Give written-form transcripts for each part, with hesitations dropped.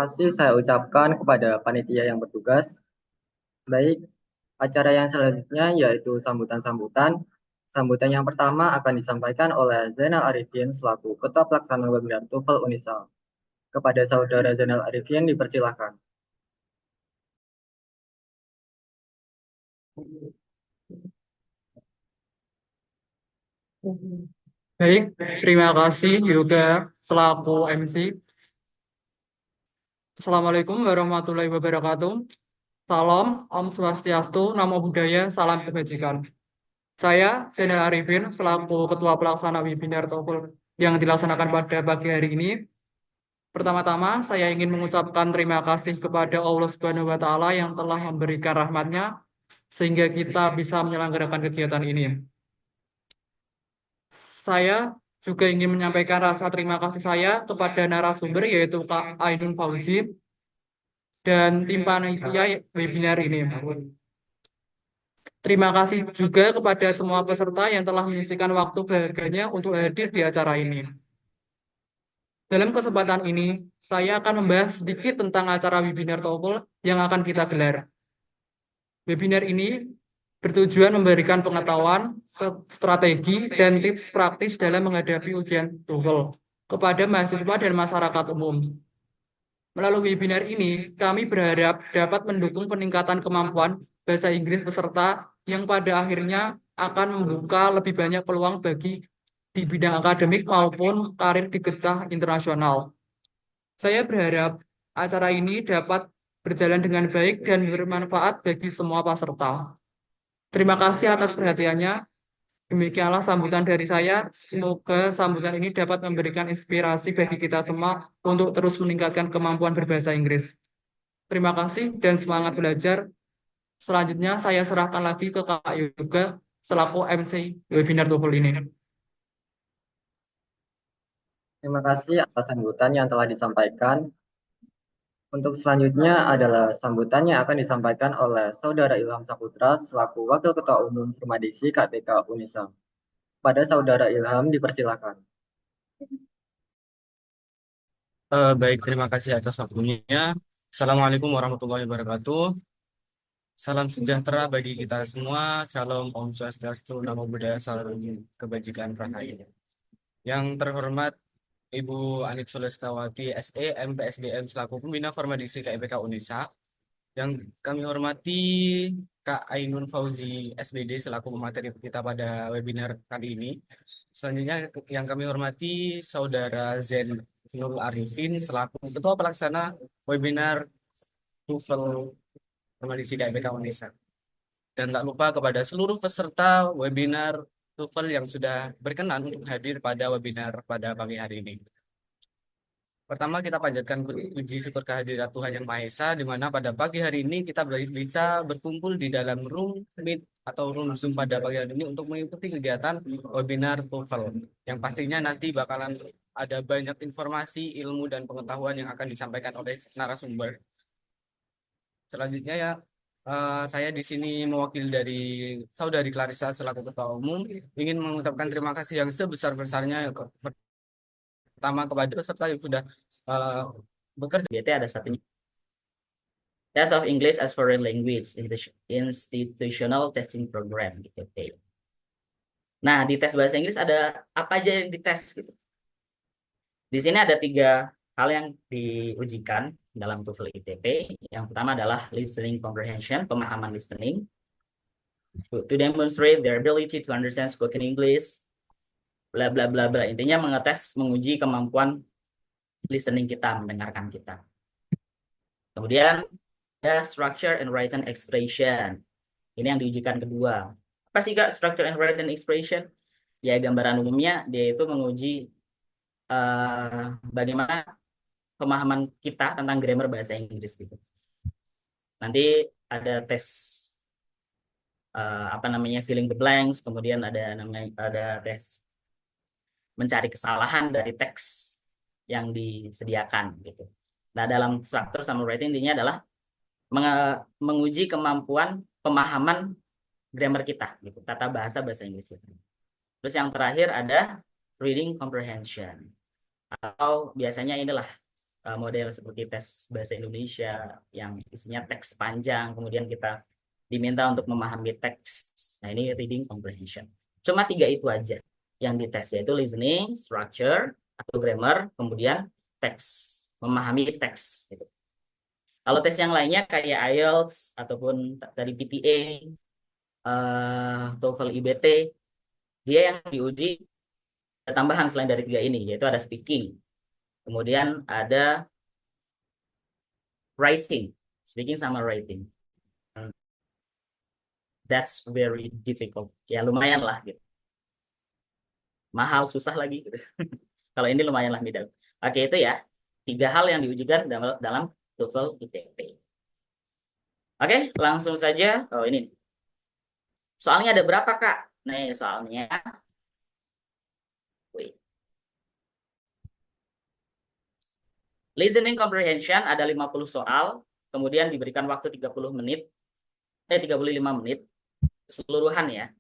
kasih saya ucapkan kepada panitia yang bertugas. Baik, acara yang selanjutnya yaitu sambutan-sambutan. Sambutan yang pertama akan disampaikan oleh Zainal Arifin selaku Ketua Pelaksana Webinar TOEFL Unisa. Kepada Saudara Zainal Arifin dipersilakan. Baik, terima kasih Yoga selaku MC. Assalamualaikum warahmatullahi wabarakatuh. Salam, Om Swastiastu, Namo Buddhaya, Salam Kebajikan. Saya Zainal Arifin selaku Ketua Pelaksana Webinar TOEFL yang dilaksanakan pada pagi hari ini. Pertama-tama, saya ingin mengucapkan terima kasih kepada Allah Subhanahu wa Ta'ala yang telah memberikan rahmatnya sehingga kita bisa menyelenggarakan kegiatan ini. Saya juga ingin menyampaikan rasa terima kasih saya kepada narasumber yaitu Kak Ainun Fauzi dan tim panitia webinar ini. Terima kasih juga kepada semua peserta yang telah menyisihkan waktu berharganya untuk hadir di acara ini. Dalam kesempatan ini, saya akan membahas sedikit tentang acara webinar TOEFL yang akan kita gelar. Webinar ini bertujuan memberikan pengetahuan, strategi, dan tips praktis dalam menghadapi ujian TOEFL kepada mahasiswa dan masyarakat umum. Melalui webinar ini, kami berharap dapat mendukung peningkatan kemampuan bahasa Inggris peserta yang pada akhirnya akan membuka lebih banyak peluang bagi di bidang akademik maupun karir di kancah internasional. Saya berharap acara ini dapat berjalan dengan baik dan bermanfaat bagi semua peserta. Terima kasih atas perhatiannya. Demikianlah sambutan dari saya. Semoga sambutan ini dapat memberikan inspirasi bagi kita semua untuk terus meningkatkan kemampuan berbahasa Inggris. Terima kasih dan semangat belajar. Selanjutnya saya serahkan lagi ke Kak Yoga selaku MC webinar TOEFL ini. Terima kasih atas sambutan yang telah disampaikan. Untuk selanjutnya adalah sambutan yang akan disampaikan oleh Saudara Ilham Saputra selaku Wakil Ketua Umum Permadisi KPK Unisa. Pada Saudara Ilham dipersilakan. Baik, terima kasih atas waktunya. Assalamualaikum warahmatullahi wabarakatuh. Salam sejahtera bagi kita semua. Salam Om Swastiastu, Namo Buddhaya, Salam Kebajikan Rahayu. Yang terhormat Ibu Anit Sulestawati SE, MPSDM selaku Pembina Formadiksi KIPK Unesa. Yang kami hormati Kak Ainun Fauzi SBD selaku pemateri kita pada webinar kali ini. Selanjutnya yang kami hormati Saudara Zen Nurul Arifin selaku Ketua Pelaksana webinar TOEFL Permadisi KIPK Unesa. Dan tak lupa kepada seluruh peserta webinar TOEFL yang sudah berkenan untuk hadir pada webinar pada pagi hari ini. Pertama kita panjatkan puji syukur kehadirat Tuhan Yang Maha Esa, di mana pada pagi hari ini kita bisa berkumpul di dalam room meet atau room Zoom pada pagi hari ini untuk mengikuti kegiatan webinar TOEFL. Yang pastinya nanti bakalan ada banyak informasi, ilmu, dan pengetahuan yang akan disampaikan oleh narasumber. Selanjutnya ya, saya di sini mewakili dari Saudari Clarissa selaku Ketua Umum, ingin mengucapkan terima kasih yang sebesar-besarnya pertama kepada peserta yang sudah uh, bekerja. BT ada satunya. Test of English as Foreign Language Institutional Testing Program ITP. Nah, di tes bahasa Inggris ada apa aja yang dites gitu. Di sini ada 3 hal yang diujikan dalam TOEFL ITP. Yang pertama adalah listening comprehension, pemahaman listening. To demonstrate their ability to understand spoken English, bla bla bla bla. Intinya menguji kemampuan listening kita, mendengarkan kita. Kemudian ada structure and written expression. Ini yang diujikan kedua. Apa sih Kak structure and written expression? Ya gambaran umumnya dia itu menguji bagaimana pemahaman kita tentang grammar bahasa Inggris gitu. Nanti ada tes filling the blanks, kemudian ada tes mencari kesalahan dari teks yang disediakan gitu. Nah, dalam structure sama writing intinya adalah menguji kemampuan pemahaman grammar kita gitu, tata bahasa Inggris kita. Terus yang terakhir ada reading comprehension, atau biasanya inilah model seperti tes bahasa Indonesia yang isinya teks panjang, kemudian kita diminta untuk memahami teks. Nah, ini reading comprehension. Cuma 3 itu aja yang dites, yaitu listening, structure, atau grammar, kemudian teks, memahami teks. Gitu. Kalau tes yang lainnya kayak IELTS, ataupun dari PTA, TOEFL IBT, dia yang diuji ada tambahan selain dari 3 ini, yaitu ada speaking, kemudian ada writing, speaking sama writing. That's very difficult. Ya lumayan lah gitu. Mahal, susah lagi gitu. Kalau ini lumayan lah middle. Oke, itu ya 3 hal yang diujikan dalam TOEFL ITP. Oke, langsung saja. Oh, ini. Soalnya ada berapa, Kak? Nih, soalnya. Wait. Listening comprehension ada 50 soal, kemudian diberikan waktu 30 menit, 35 menit keseluruhan ya.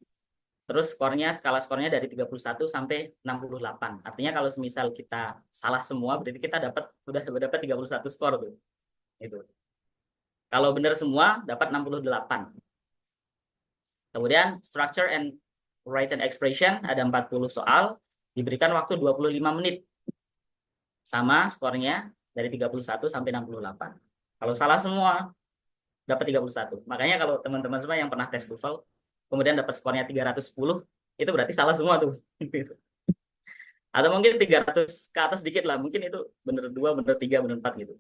Terus skala skornya dari 31 sampai 68. Artinya kalau semisal kita salah semua, berarti kita udah dapat 31 skor tuh. Itu. Kalau benar semua dapat 68. Kemudian structure and written expression ada 40 soal, diberikan waktu 25 menit. Sama skornya dari 31 sampai 68. Kalau salah semua dapat 31. Makanya kalau teman-teman semua yang pernah tes TOEFL kemudian dapat skornya 310, itu berarti salah semua tuh. Atau mungkin 300 ke atas sedikit lah, mungkin itu benar 2, benar 3, benar 4 gitu.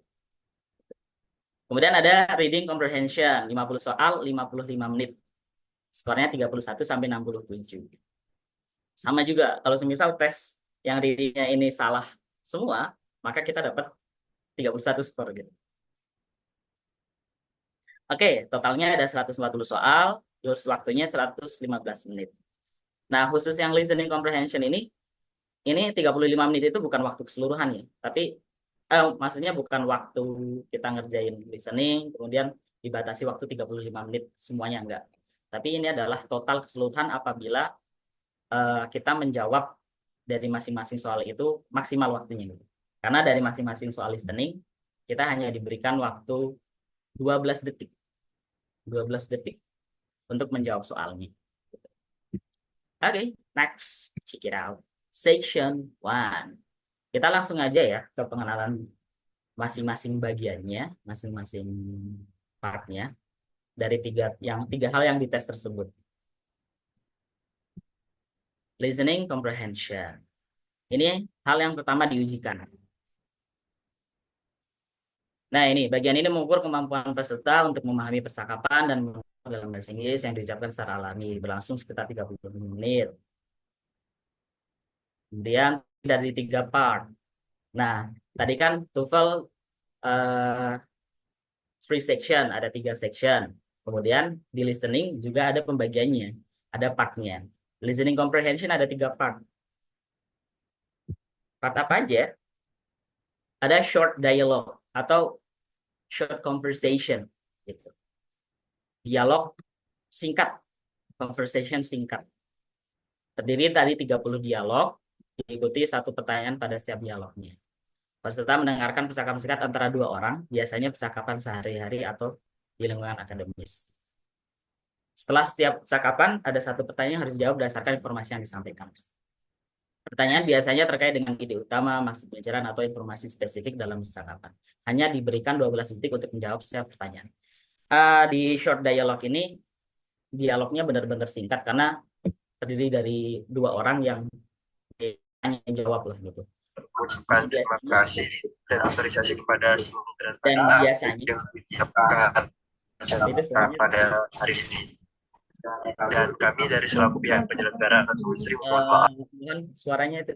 Kemudian ada reading comprehension, 50 soal, 55 menit. Skornya 31 sampai 67. Sama juga, kalau semisal tes yang readingnya ini salah semua, maka kita dapat 31 skor gitu. Oke, totalnya ada 140 soal, terus waktunya 115 menit. Nah, khusus yang listening comprehension ini 35 menit itu bukan waktu keseluruhan ya, tapi maksudnya bukan waktu kita ngerjain listening, kemudian dibatasi waktu 35 menit semuanya, enggak. Tapi ini adalah total keseluruhan apabila kita menjawab dari masing-masing soal itu maksimal waktunya. Karena dari masing-masing soal listening, kita hanya diberikan waktu 12 detik. 12 detik untuk menjawab soalnya. Oke, next. Check it out. Section 1. Kita langsung aja ya ke pengenalan masing-masing bagiannya, masing-masing partnya dari tiga hal yang dites tersebut. Listening comprehension. Ini hal yang pertama diujikan. Nah, ini bagian ini mengukur kemampuan peserta untuk memahami percakapan dan dalam bahasa Inggris yang diucapkan secara alami, berlangsung sekitar 30 menit. Kemudian dari 3 part. Nah, tadi kan TOEFL 3 section, ada 3 section. Kemudian di listening juga ada pembagiannya, ada partnya. Listening comprehension ada 3 part. Part apa aja? Ada short dialogue atau short conversation gitu. Dialog singkat, conversation singkat. Terdiri dari 30 dialog, diikuti 1 pertanyaan pada setiap dialognya. Peserta mendengarkan percakapan singkat antara 2 orang, biasanya percakapan sehari-hari atau di lingkungan akademis. Setelah setiap percakapan, ada 1 pertanyaan yang harus dijawab berdasarkan informasi yang disampaikan. Pertanyaan biasanya terkait dengan ide utama, maksud pelajaran, atau informasi spesifik dalam percakapan. Hanya diberikan 12 detik untuk menjawab setiap pertanyaan. Di short dialog ini, dialognya benar-benar singkat karena terdiri dari 2 orang yang hanya jawab lah gitu. Mengucapkan terima kasih dan apresiasi kepada seluruh dan biasanya yang menyiapkan acara pada hari ini. Dan kami dari selaku pihak penyelenggara Sri mohon maaf. Suaranya itu.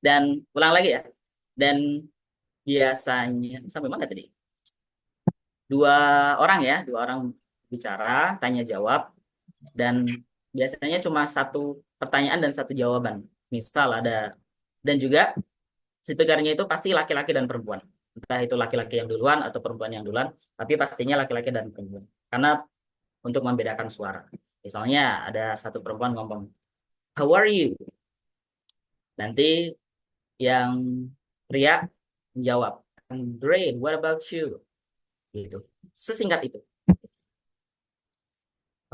Dan ulang lagi ya. Dan biasanya sampai mana tadi? 2 orang ya, 2 orang bicara, tanya jawab, dan biasanya cuma 1 pertanyaan dan 1 jawaban. Misal ada, dan juga speakernya itu pasti laki-laki dan perempuan. Entah itu laki-laki yang duluan atau perempuan yang duluan, tapi pastinya laki-laki dan perempuan. Karena untuk membedakan suara. Misalnya ada 1 perempuan ngomong, "How are you?" Nanti yang Pria menjawab, I'm great, what about you? Gitu. Sesingkat itu.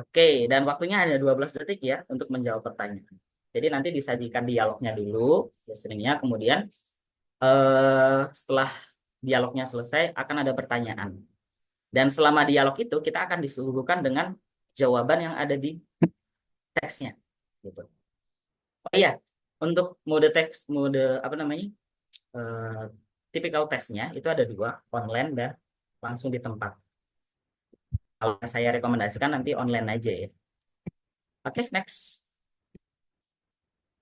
Oke, dan waktunya hanya 12 detik ya untuk menjawab pertanyaan. Jadi nanti disajikan dialognya dulu, listeningnya, kemudian setelah dialognya selesai akan ada pertanyaan. Dan selama dialog itu kita akan disuguhkan dengan jawaban yang ada di teksnya. Gitu. Oh iya, untuk mode teks, mode apa namanya, tipikal tesnya itu ada dua, online dan langsung di tempat. Kalau saya rekomendasikan nanti online aja ya. Oke, next.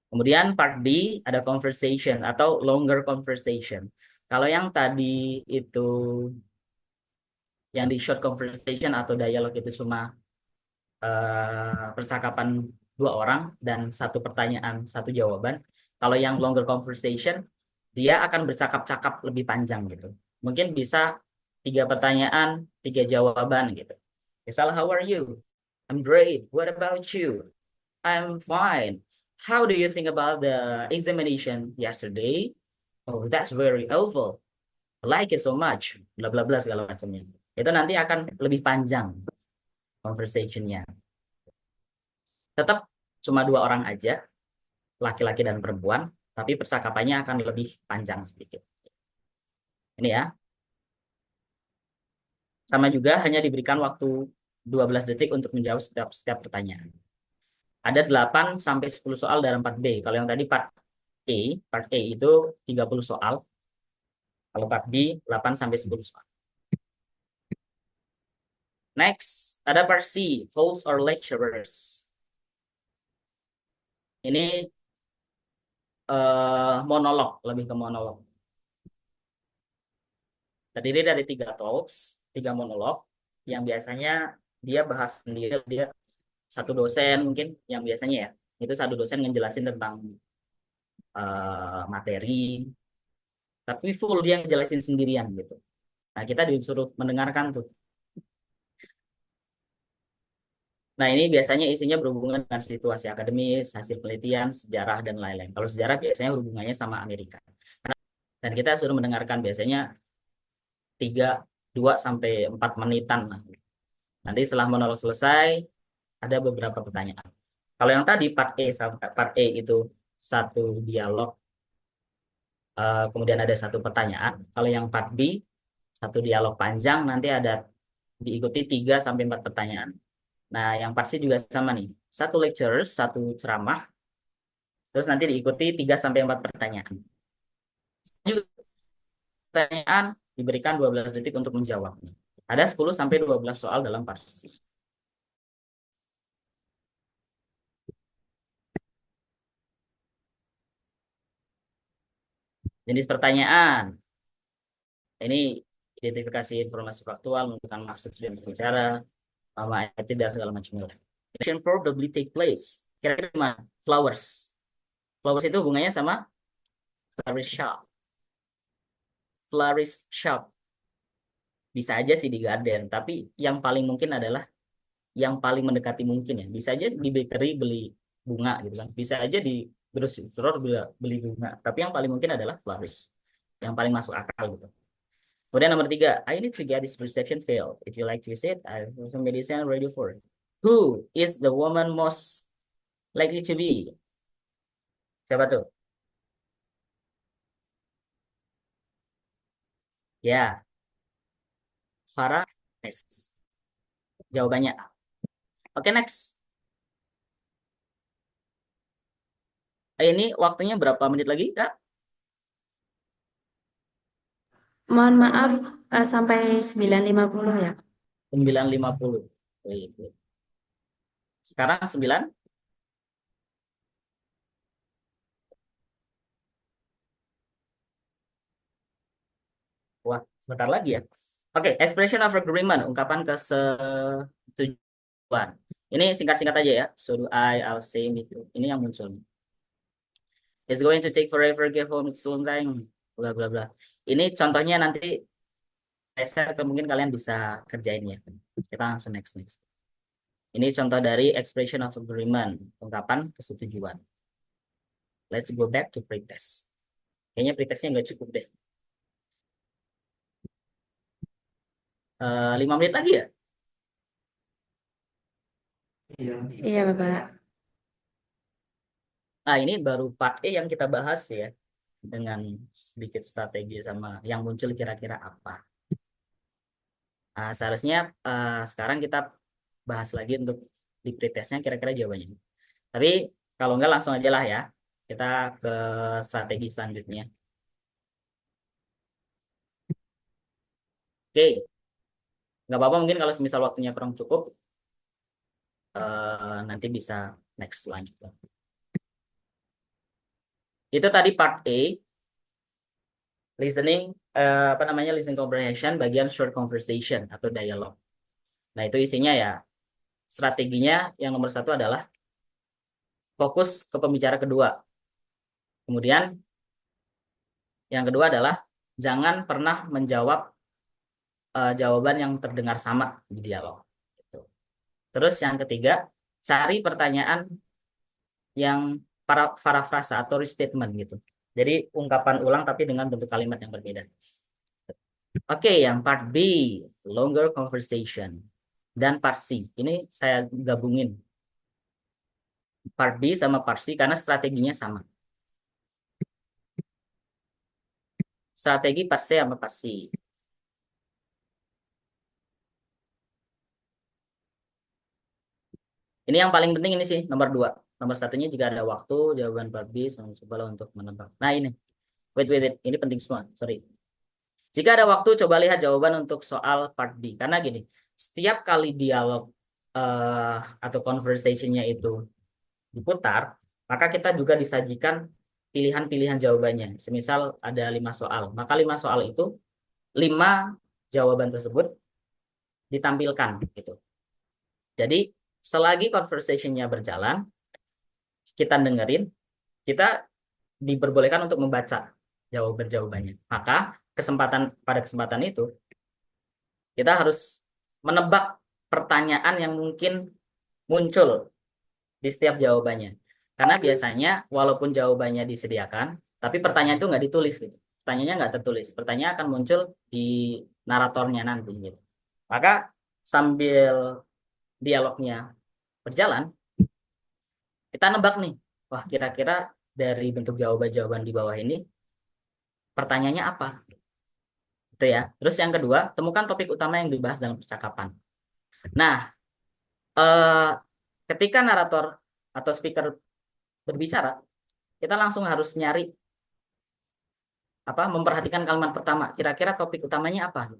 Kemudian part B ada conversation atau longer conversation. Kalau yang tadi itu yang di short conversation atau dialog itu cuma percakapan dua orang dan satu pertanyaan, satu jawaban. Kalau yang longer conversation dia akan bercakap-cakap lebih panjang gitu. Mungkin bisa 3 pertanyaan, 3 jawaban gitu. Misal, how are you? I'm great. What about you? I'm fine. How do you think about the examination yesterday? Oh, that's very awful. I like it so much. Bla bla bla segala macamnya. Itu nanti akan lebih panjang conversation-nya. Tetap cuma 2 orang aja, laki-laki dan perempuan, tapi percakapannya akan lebih panjang sedikit. Ini ya. Sama juga hanya diberikan waktu 12 detik untuk menjawab setiap pertanyaan. Ada 8 sampai 10 soal dalam part B. Kalau yang tadi part A itu 30 soal. Kalau part B 8 sampai 10 soal. Next, ada part C, hosts or lecturers. Ini monolog, lebih ke monolog. Terdiri dari 3 talks, 3 monolog, yang biasanya dia bahas sendiri, dia satu dosen mungkin, yang biasanya ya, itu satu dosen ngejelasin tentang materi, tapi full dia ngejelasin sendirian gitu. Nah, kita disuruh mendengarkan tuh. Nah, ini biasanya isinya berhubungan dengan situasi akademis, hasil penelitian, sejarah, dan lain-lain. Kalau sejarah biasanya hubungannya sama Amerika. Dan kita suruh mendengarkan biasanya 2 sampai 4 menitan. Nanti setelah monolog selesai, ada beberapa pertanyaan. Kalau yang tadi part A itu satu dialog, kemudian ada satu pertanyaan. Kalau yang part B, satu dialog panjang, nanti ada diikuti 3 sampai 4 pertanyaan. Nah, yang part C juga sama nih. Satu lecture, satu ceramah, terus nanti diikuti 3 sampai 4 pertanyaan. Juga pertanyaan diberikan 12 detik untuk menjawabnya. Ada 10 sampai 12 soal dalam part C. Jenis pertanyaan. Ini identifikasi informasi faktual, menentukan maksud student berbicara, nama IT dan segala macamnya. Action probably take place. Kira-kira gimana? Flowers. Flowers itu hubungannya sama florist shop. Florist shop. Bisa aja sih di garden, tapi yang paling mungkin adalah yang paling mendekati mungkin ya. Bisa aja di bakery beli bunga gitu kan. Bisa aja di grocery store beli bunga. Tapi yang paling mungkin adalah florist. Yang paling masuk akal gitu. Kemudian nomor 3, I need to get this reception failed. If you like to visit, I have some medicine ready for it. Who is the woman most likely to be? Siapa tuh? Ya, Farah. Yes. Jawabannya A. Oke, next. Ini waktunya berapa menit lagi, Kak? Mohon maaf, sampai 9.50 ya. 9.50. Sekarang 9. Wah, sebentar lagi ya. Oke, expression of agreement, ungkapan kesetujuan. Ini singkat-singkat aja ya. So do I'll say, gitu. Ini yang muncul. It's going to take forever, get home, it's soon time, bla bla bla. Ini contohnya nanti mungkin kalian bisa kerjain ya. Kita langsung next. Ini contoh dari expression of agreement, ungkapan kesetujuan. Let's go back to pretest. Kayaknya pretestnya nggak cukup deh. 5 menit lagi ya? Iya, Bapak. Nah, ini baru part E yang kita bahas ya, dengan sedikit strategi sama yang muncul kira-kira apa. Nah, seharusnya sekarang kita bahas lagi untuk di pretestnya kira-kira jawabannya. Tapi kalau enggak langsung aja lah ya, kita ke strategi selanjutnya. Oke, nggak apa-apa mungkin kalau semisal waktunya kurang cukup, nanti bisa next selanjutnya. Itu tadi part A, listening, listening comprehension, bagian short conversation atau dialog. Nah, itu isinya ya, strateginya yang nomor 1 adalah fokus ke pembicara kedua. Kemudian yang kedua adalah jangan pernah menjawab jawaban yang terdengar sama di dialog. Gitu. Terus yang ketiga, cari pertanyaan yang parafrasa atau restatement gitu. Jadi ungkapan ulang tapi dengan bentuk kalimat yang berbeda. Oke, yang part B, longer conversation. Dan part C, ini saya gabungin. Part B sama part C karena strateginya sama. Strategi part C sama part C. Ini yang paling penting ini sih, nomor 2. Nomor 1-nya jika ada waktu, jawaban part B, cobalah untuk menebak. Nah ini, wait, ini penting semua, sorry. Jika ada waktu, coba lihat jawaban untuk soal part B. Karena gini, setiap kali dialog atau conversation-nya itu diputar, maka kita juga disajikan pilihan-pilihan jawabannya. Semisal ada 5 soal, maka 5 soal itu 5 jawaban tersebut ditampilkan gitu. Jadi selagi conversation-nya berjalan, kita dengerin, kita diperbolehkan untuk membaca jawaban-jawabannya. Maka pada kesempatan itu kita harus menebak pertanyaan yang mungkin muncul di setiap jawabannya. Karena biasanya walaupun jawabannya disediakan, tapi pertanyaan itu nggak ditulis gitu. Pertanyaannya nggak tertulis. Pertanyaan akan muncul di naratornya nanti gitu. Maka sambil dialognya berjalan, kita nebak nih, wah kira-kira dari bentuk jawaban-jawaban di bawah ini pertanyaannya apa? Itu ya. Terus yang kedua, temukan topik utama yang dibahas dalam percakapan. Nah, ketika narator atau speaker berbicara, kita langsung harus nyari memperhatikan kalimat pertama. Kira-kira topik utamanya apa?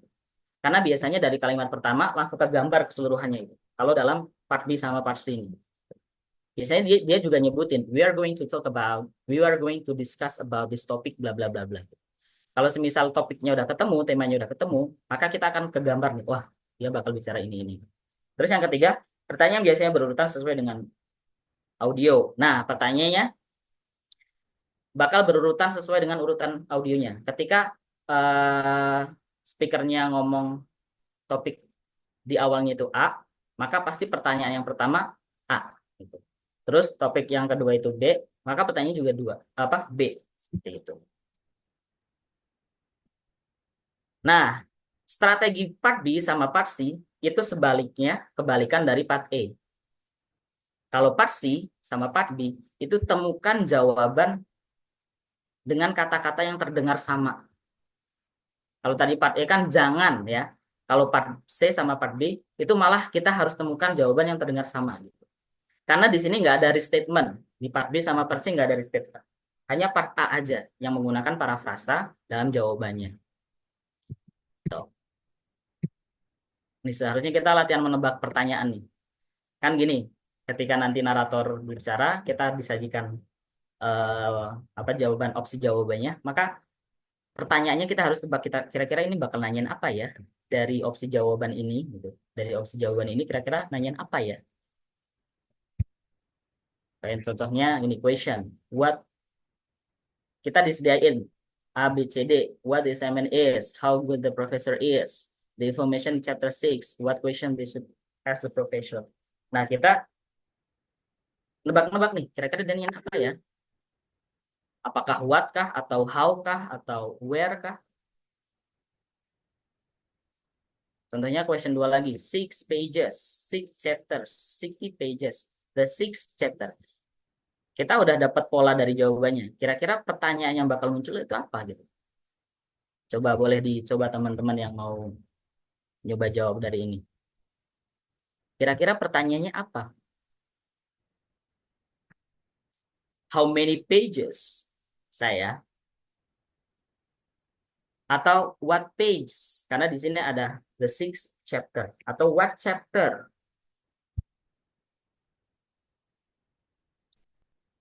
Karena biasanya dari kalimat pertama langsung ke gambar keseluruhannya itu. Kalau dalam part B sama part C ini. Biasanya dia juga nyebutin, we are going to discuss about this topic bla bla bla bla. Kalau semisal topiknya udah ketemu, temanya udah ketemu, maka kita akan ke gambar nih, wah dia bakal bicara ini. Terus yang ketiga, pertanyaan biasanya berurutan sesuai dengan audio. Nah, pertanyaannya bakal berurutan sesuai dengan urutan audionya. Ketika speakernya ngomong topik di awalnya itu A, maka pasti pertanyaan yang pertama A. Gitu. Terus topik yang kedua itu B, maka pertanyaan juga B, seperti itu. Nah, strategi part B sama part C itu kebalikan dari part A. Kalau part C sama part B itu temukan jawaban dengan kata-kata yang terdengar sama. Kalau tadi part A kan jangan ya. Kalau part C sama part B itu malah kita harus temukan jawaban yang terdengar sama gitu. Karena di sini nggak ada restatement. Di part B sama part C nggak ada restatement. Hanya part A aja yang menggunakan parafrasa dalam jawabannya. Tuh. Ini seharusnya kita latihan menebak pertanyaan nih. Kan gini, ketika nanti narator berbicara, kita disajikan jawaban opsi jawabannya, maka pertanyaannya kita harus tebak, kita kira-kira ini bakal nanyain apa ya dari opsi jawaban ini gitu. Dari opsi jawaban ini kira-kira nanyain apa ya? Kayak contohnya ini question, what kita disediain A, B, C, D, what the assignment is, how good the professor is, the information chapter 6, what question they should ask the professor. Nah, kita nebak-nebak nih, kira-kira nanyain apa ya? Apakah what kah, atau how kah, atau where kah? Contohnya question 2 lagi, 6 pages, 6 chapters, 60 pages, the 6th chapter. Kita udah dapat pola dari jawabannya. Kira-kira pertanyaan yang bakal muncul itu apa gitu? Coba boleh dicoba teman-teman yang mau nyoba jawab dari ini. Kira-kira pertanyaannya apa? How many pages? Saya. Atau what page? Karena di sini ada the 6th chapter. Atau what chapter?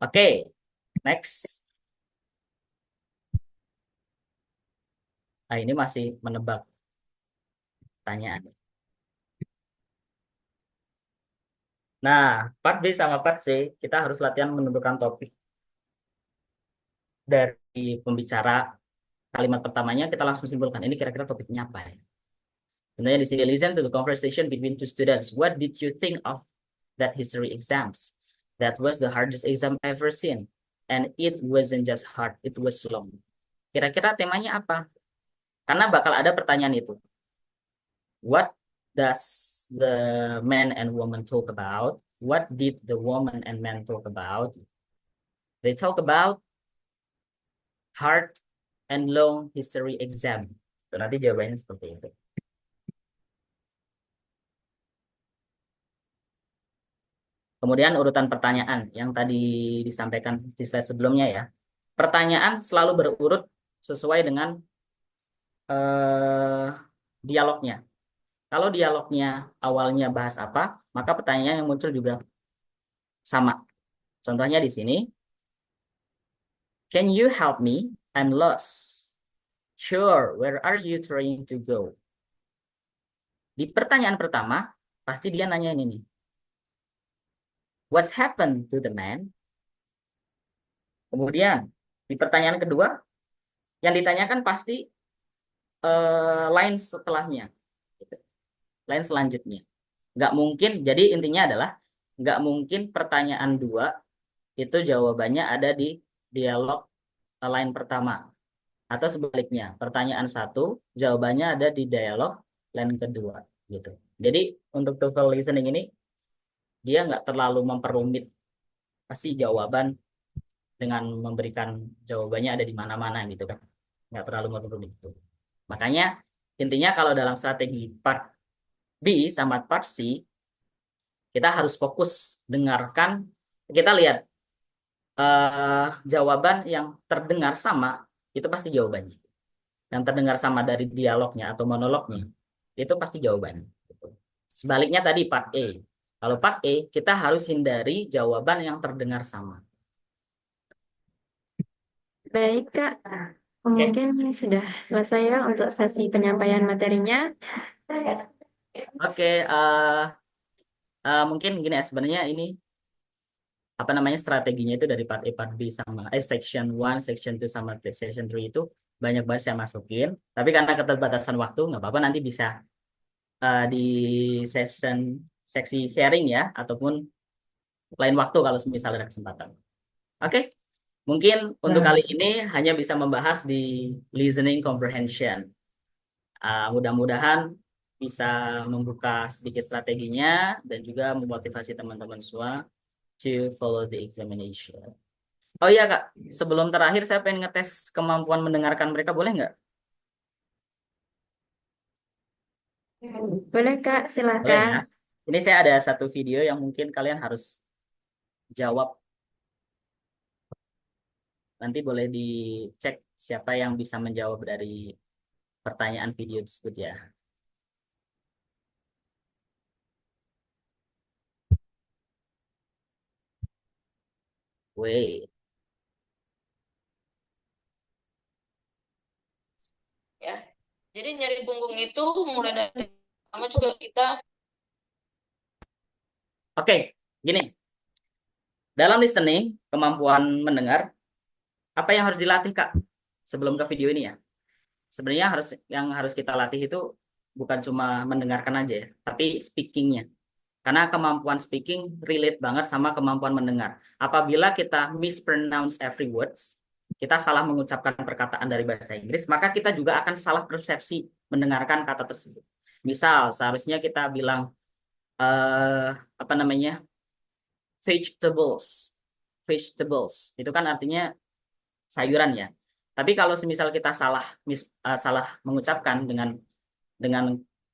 Oke, next. Nah, ini masih menebak pertanyaan. Nah, part B sama part C, kita harus latihan menentukan topik. Dari pembicara, kalimat pertamanya kita langsung simpulkan, ini kira-kira topiknya apa ya? Contohnya di sini, listen to the conversation between two students. What did you think of that history exams? That was the hardest exam I ever seen. And it wasn't just hard, it was long. Kira-kira temanya apa? Karena bakal ada pertanyaan itu. What does the man and woman talk about? What did the woman and man talk about? They talk about hard and long history exam. So, nanti jawabannya seperti itu. Kemudian urutan pertanyaan yang tadi disampaikan di slide sebelumnya ya. Pertanyaan selalu berurut sesuai dengan dialognya. Kalau dialognya awalnya bahas apa, maka pertanyaan yang muncul juga sama. Contohnya di sini, can you help me? I'm lost. Sure, where are you trying to go? Di pertanyaan pertama, pasti dia nanya ini nih. What's happened to the man? Kemudian, di pertanyaan kedua, yang ditanyakan pasti line setelahnya. Line selanjutnya. Nggak mungkin, jadi intinya adalah, nggak mungkin pertanyaan 2 itu jawabannya ada di dialog line pertama. Atau sebaliknya, pertanyaan 1 jawabannya ada di dialog line kedua. Gitu. Jadi untuk TOEFL listening ini, dia nggak terlalu memperumit pasti jawaban dengan memberikan jawabannya ada di mana-mana gitu kan. Nggak terlalu memperumit itu. Makanya intinya kalau dalam strategi part B sama part C, kita harus fokus dengarkan. Kita lihat jawaban yang terdengar sama, itu pasti jawabannya. Yang terdengar sama dari dialognya atau monolognya, itu pasti jawabannya. Sebaliknya tadi part A. Kalau part A, kita harus hindari jawaban yang terdengar sama. Baik, Kak. Mungkin sudah selesai ya untuk sesi penyampaian materinya. Oke, mungkin gini ya, sebenarnya ini apa namanya strateginya itu dari part A, part B sama section 1, section 2 sama section 3 itu banyak banget saya masukin. Tapi karena keterbatasan waktu nggak apa-apa, nanti bisa di seksi sharing ya, ataupun lain waktu kalau misalnya ada kesempatan. Oke, mungkin untuk kali ini hanya bisa membahas di listening comprehension. Mudah-mudahan bisa membuka sedikit strateginya dan juga memotivasi teman-teman semua to follow the examination. Oh iya Kak, sebelum terakhir saya pengen ngetes kemampuan mendengarkan mereka, boleh nggak? Boleh, Kak, Boleh ya. silakan. Ini saya ada satu video yang mungkin kalian harus jawab. Nanti boleh dicek siapa yang bisa menjawab dari pertanyaan video tersebut ya. Wait. Ya. Jadi nyeri punggung itu mulai dari pertama juga kita. Oke, gini. Dalam listening, kemampuan mendengar, apa yang harus dilatih Kak? Sebelum ke video ini ya. Sebenarnya yang harus kita latih itu bukan cuma mendengarkan aja ya, tapi speakingnya. Karena kemampuan speaking relate banget sama kemampuan mendengar. Apabila kita mispronounce every words, kita salah mengucapkan perkataan dari bahasa Inggris, maka kita juga akan salah persepsi mendengarkan kata tersebut. Misal, seharusnya kita bilang apa namanya, vegetables, vegetables, itu kan artinya sayuran ya. Tapi kalau semisal kita salah mengucapkan dengan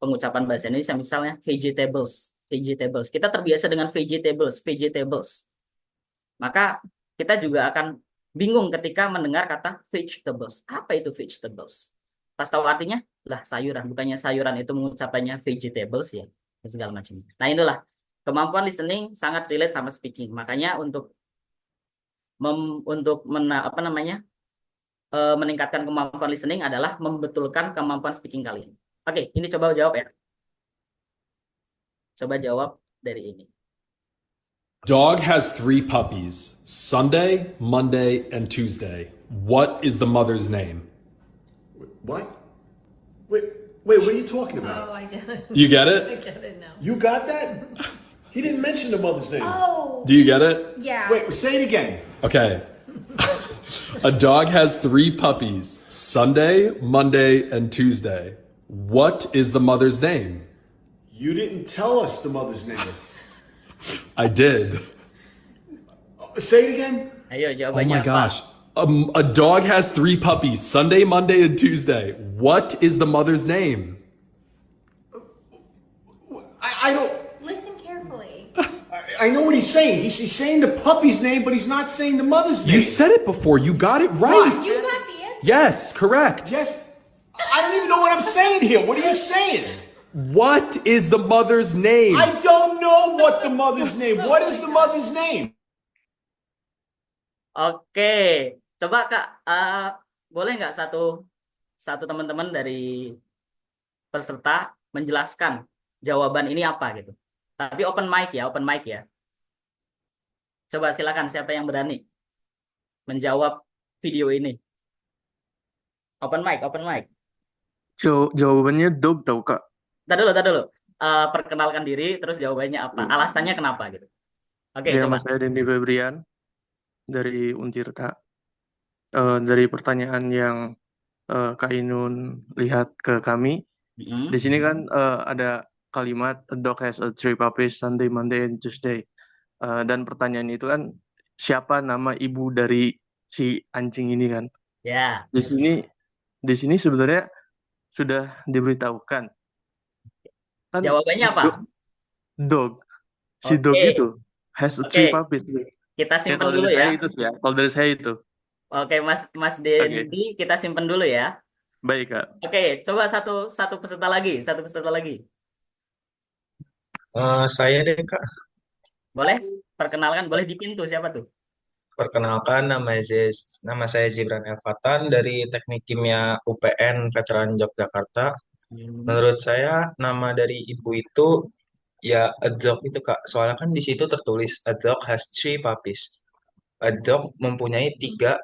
pengucapan bahasa Indonesia, misalnya vegetables, vegetables, kita terbiasa dengan vegetables, vegetables, maka kita juga akan bingung ketika mendengar kata vegetables. Apa itu vegetables? Pas tahu artinya, lah sayuran. Bukannya sayuran itu mengucapannya vegetables ya, dan segala macam. Nah inilah, kemampuan listening sangat relate sama speaking. Makanya untuk meningkatkan kemampuan listening adalah membetulkan kemampuan speaking kalian. Oke, ini coba jawab ya. Coba jawab dari ini. Dog has 3 puppies, Sunday, Monday, and Tuesday. What is the mother's name? What? Wait, what are you talking about? Oh, I get it. You get I it? get it now. You got that? He didn't mention the mother's name. Oh, Do you get it? yeah. Wait, say it again. Okay. A dog has 3 puppies, Sunday, Monday, and Tuesday. What is the mother's name? You didn't tell us the mother's name. I did. Say it again. Ayo Oh jawabannya my apa? gosh. A dog has 3 puppies, Sunday, Monday, and Tuesday. What is the mother's name? I don't. Listen carefully. I know what he's saying. He's saying the puppy's name, but he's not saying the mother's name. You said it before. You got it right. You got the answer. Yes, correct. Yes. I don't even know what I'm saying here. What are you saying? What is the mother's name? I don't know what the mother's name. What is the mother's name? Oke, coba Kak, boleh nggak satu teman-teman dari peserta menjelaskan jawaban ini apa gitu. Tapi open mic ya. Coba silakan siapa yang berani menjawab video ini. Open mic. Jawabannya dog tau Kak. Tar dulu. Perkenalkan diri, terus jawabannya apa? Alasannya kenapa gitu. Oke, Ya, coba. Mas saya Dendi Febrian dari Untirta. Dari pertanyaan yang Kak Inun lihat ke kami, Mm-mm. di sini kan ada kalimat a dog has 3 puppies Sunday, Monday, and Tuesday. Dan pertanyaan itu kan siapa nama ibu dari si anjing ini kan? Ya, Di sini sebenarnya sudah diberitahukan. Kan jawabannya apa? dog. Si dog Oke. itu has 3 Oke. puppies. Kita Ya, simpen kalau dulu dari ya. saya itu sih ya. Kalau dari saya itu. Oke, Mas Dendi, kita simpen dulu ya. Baik, Kak. Oke, coba satu peserta lagi. Saya deh Kak, Boleh perkenalkan, boleh di pintu siapa tuh? perkenalkan nama saya Gibran Elfatan dari Teknik Kimia UPN Veteran Yogyakarta. Menurut saya nama dari ibu itu ya a dog itu Kak. Soalnya kan di situ tertulis a dog has 3 puppies. A dog mempunyai tiga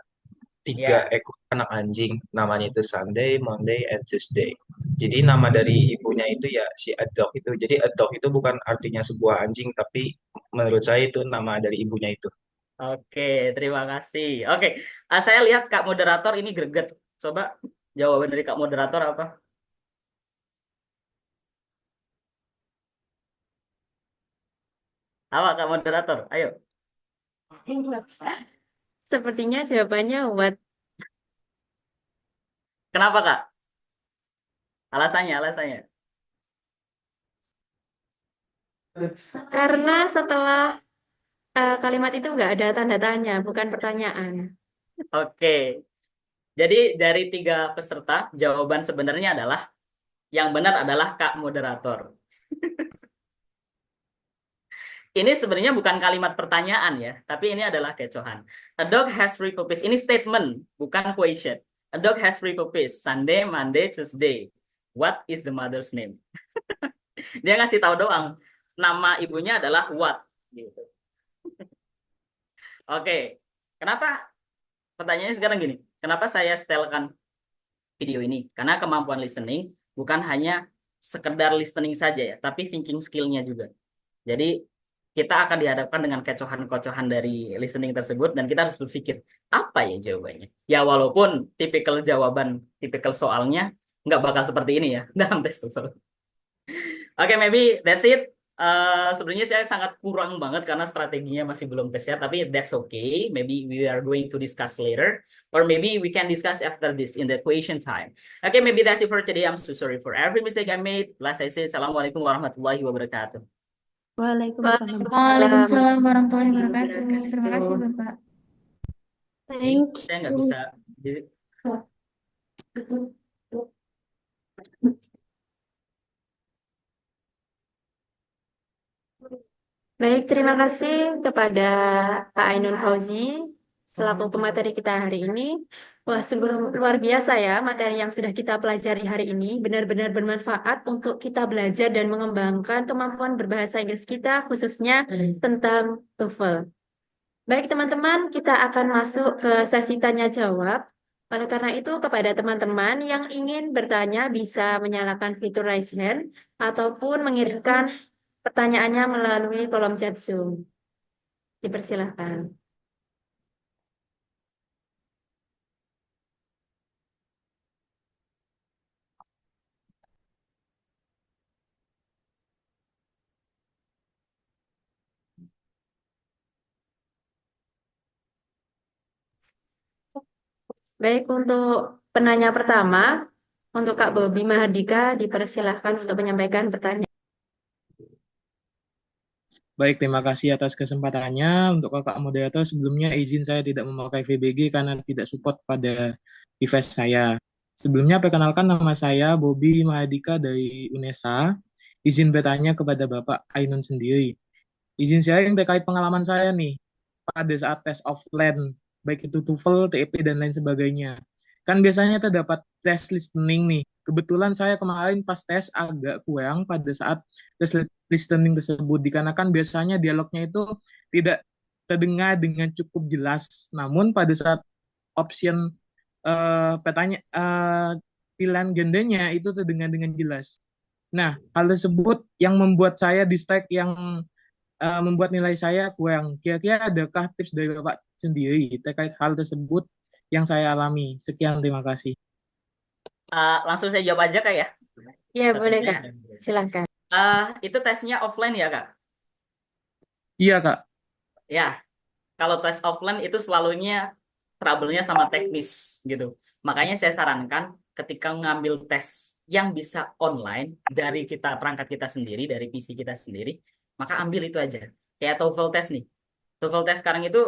Ya. ekor anak anjing. Namanya itu Sunday, Monday, and Tuesday. Jadi nama dari ibunya itu ya si a dog itu. Jadi a dog itu bukan artinya sebuah anjing, tapi menurut saya itu nama dari ibunya itu. Oke, terima kasih. Oke, saya lihat Kak Moderator ini greget. Coba jawaban dari Kak Moderator apa? Apa Kak Moderator? Ayo. Sepertinya jawabannya what. Kenapa Kak? Alasannya. Karena setelah kalimat itu nggak ada tanda tanya, bukan pertanyaan. Oke. Jadi dari 3 peserta, jawaban sebenarnya adalah yang benar adalah Kak Moderator. Ini sebenarnya bukan kalimat pertanyaan ya, tapi ini adalah kecohan. A dog has 3 puppies. Ini statement, bukan question. A dog has 3 puppies. Sunday, Monday, Tuesday. What is the mother's name? Dia ngasih tahu doang. Nama ibunya adalah what. Gitu. Oke. Kenapa? Pertanyaannya sekarang gini. Kenapa saya setelkan video ini? Karena kemampuan listening bukan hanya sekedar listening saja ya, tapi thinking skill-nya juga. Jadi kita akan dihadapkan dengan kecohan-kecohan dari listening tersebut dan kita harus berpikir apa ya jawabannya. Ya walaupun tipikal soalnya nggak bakal seperti ini ya dalam tes TOEFL. Oke, maybe that's it. Sebenarnya saya sangat kurang banget karena strateginya masih belum ke-share, tapi that's okay. Maybe we are going to discuss later, or maybe we can discuss after this in the question time. Okay, maybe that's it for today. I'm so sorry for every mistake I made. Last I say, Assalamualaikum warahmatullahi wabarakatuh. Waalaikumsalam warahmatullahi wabarakatuh. Terima kasih, Bapak. Thank Saya nggak you. bisa. Baik, terima kasih kepada Pak Ainun Fauzi selaku pemateri kita hari ini. Wah, sungguh luar biasa ya materi yang sudah kita pelajari hari ini. Benar-benar bermanfaat untuk kita belajar dan mengembangkan kemampuan berbahasa Inggris kita, khususnya tentang TOEFL. Baik, teman-teman, kita akan masuk ke sesi tanya jawab. Oleh karena itu, kepada teman-teman yang ingin bertanya bisa menyalakan fitur raise hand ataupun mengirimkan pertanyaannya melalui kolom chat Zoom. Dipersilahkan. Baik, untuk penanya pertama, untuk Kak Bobi Mahardika, dipersilahkan untuk menyampaikan pertanyaan. Baik, terima kasih atas kesempatannya. Untuk kakak moderator, sebelumnya izin saya tidak memakai VBG karena tidak support pada device saya. Sebelumnya, perkenalkan nama saya Bobi Mahardika dari UNESA. Izin bertanya kepada Bapak Ainun sendiri. Izin sharing terkait pengalaman saya nih, pada saat tes offline, baik itu TOEFL, TEP, dan lain sebagainya. Kan biasanya terdapat tes listening nih. Kebetulan saya kemarin pas tes agak kurang pada saat tes listening tersebut, dikarenakan biasanya dialognya itu tidak terdengar dengan cukup jelas. Namun pada saat option pilihan gendenya itu terdengar dengan jelas. Nah, hal tersebut yang membuat saya distract, yang membuat nilai saya kurang. Kira-kira adakah tips dari Bapak sendiri terkait hal tersebut yang saya alami? Sekian, terima kasih. Langsung saya jawab aja Kak ya. Ya, boleh Kak. Silakan. Itu tesnya offline ya Kak? Iya Kak. Ya, kalau tes offline itu selalunya trouble-nya sama teknis gitu. Makanya saya sarankan ketika ngambil tes yang bisa online dari perangkat kita sendiri, dari PC kita sendiri, maka ambil itu aja. Kayak TOEFL test nih. TOEFL test sekarang itu